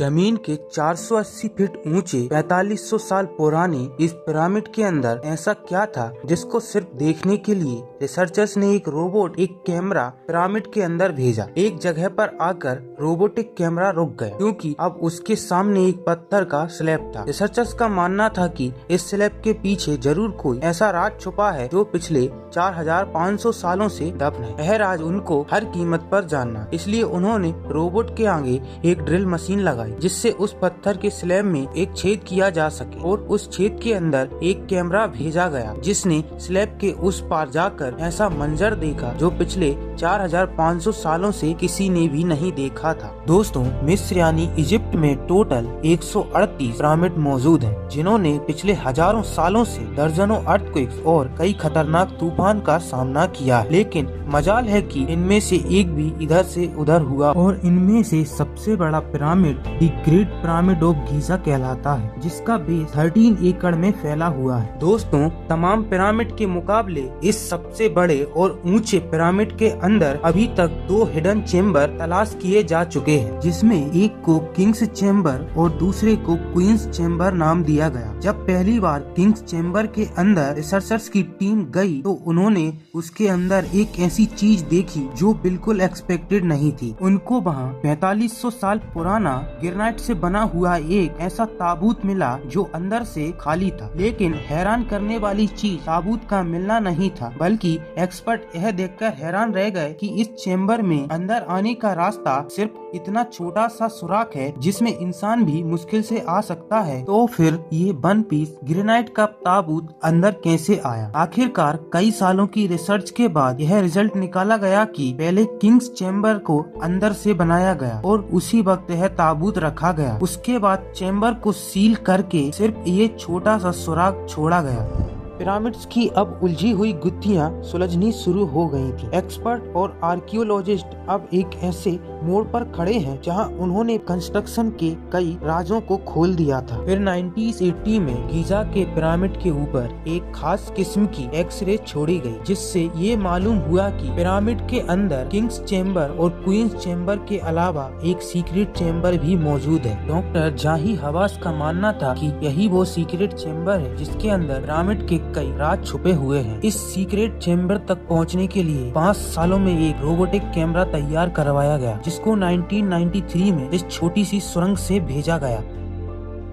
जमीन के 480 फीट ऊंचे 4500 साल पुराने इस पिरामिड के अंदर ऐसा क्या था जिसको सिर्फ देखने के लिए रिसर्चर्स ने एक रोबोट एक कैमरा पिरामिड के अंदर भेजा। एक जगह पर आकर रोबोटिक कैमरा रुक गया क्योंकि अब उसके सामने एक पत्थर का स्लैब था। रिसर्चर्स का मानना था कि इस स्लैब के पीछे जरूर कोई ऐसा राज छुपा है जो पिछले 4500 सालों से दफन है। यह राज उनको हर कीमत पर जानना, इसलिए उन्होंने रोबोट के आगे एक ड्रिल मशीन लगाई जिससे उस पत्थर के स्लैब में एक छेद किया जा सके और उस छेद के अंदर एक कैमरा भेजा गया जिसने स्लैब के उस पार जाकर ऐसा मंजर देखा जो पिछले 4500 सालों से किसी ने भी नहीं देखा था। दोस्तों, मिस्र यानी इजिप्ट में टोटल 138 पिरामिड मौजूद हैं, जिन्होंने पिछले हजारों सालों से दर्जनों अर्थक्वेक्स और कई खतरनाक तूफान का सामना किया है। लेकिन मजाल है कि इनमें से एक भी इधर से उधर हुआ और इनमें से सबसे बड़ा pyramid the great pyramid of Giza कहलाता है, जिसका बेस 13 एकड़ में फैला हुआ है। दोस्तों, तमाम पिरामिड के मुकाबले इस सबसे बड़े और ऊंचे पिरामिड के अंदर अभी तक 2 हिडन चेम्बर तलाश किए जा चुके हैं, जिसमें एक को किंग्स चेम्बर और दूसरे को क्वींस चेम्बर नाम दिया गया। जब पहली बार किंग्स चेम्बर के अंदर रिसर्चर्स की टीम गई तो उन्होंने उसके अंदर एक ऐसी चीज देखी जो बिल्कुल एक्सपेक्टेड नहीं थी। उनको वहाँ 4500 साल पुराना ग्रेनाइट से बना हुआ एक ऐसा ताबूत मिला जो अंदर से खाली था। लेकिन हैरान करने वाली चीज ताबूत का मिलना नहीं था, बल्कि एक्सपर्ट यह देखकर हैरान रह गए कि इस चेम्बर में अंदर आने का रास्ता सिर्फ इतना छोटा सा सुराख है जिसमें इंसान भी मुश्किल से आ सकता है। तो फिर ये 1 पीस ग्रेनाइट का ताबूत अंदर कैसे आया? आखिरकार कई सालों की रिसर्च के बाद यह रिजल्ट निकाला गया कि पहले किंग्स चेम्बर को अंदर से बनाया गया और उसी वक्त यह ताबूत रखा गया। उसके बाद चेम्बर को सील करके सिर्फ ये छोटा सा सुराख छोड़ा गया। पिरामिड्स की अब उलझी हुई गुत्थियां सुलझनी शुरू हो गई थी। एक्सपर्ट और आर्कियोलॉजिस्ट अब एक ऐसे मोड़ पर खड़े हैं जहां उन्होंने कंस्ट्रक्शन के कई राजों को खोल दिया था। फिर 1980 में गीजा के पिरामिड के ऊपर एक खास किस्म की एक्सरे छोड़ी गई, जिससे ये मालूम हुआ कि पिरामिड के अंदर किंग्स चेम्बर और क्वींस चेम्बर के अलावा एक सीक्रेट चेम्बर भी मौजूद है। डॉक्टर जाही हवास का मानना था कि यही वो सीक्रेट चेम्बर है जिसके अंदर पिरामिड के कई राज छुपे हुए हैं। इस सीक्रेट चेम्बर तक पहुंचने के लिए 5 सालों में एक रोबोटिक कैमरा तैयार करवाया गया, जिसको 1993 में इस छोटी सी सुरंग से भेजा गया।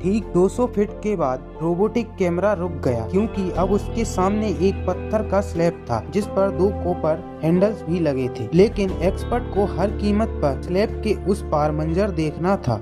ठीक 200 फीट के बाद रोबोटिक कैमरा रुक गया क्योंकि अब उसके सामने एक पत्थर का स्लैब था जिस पर 2 कॉपर हैंडल्स भी लगे थे। लेकिन एक्सपर्ट को हर कीमत पर स्लैब के उस पार मंजर देखना था।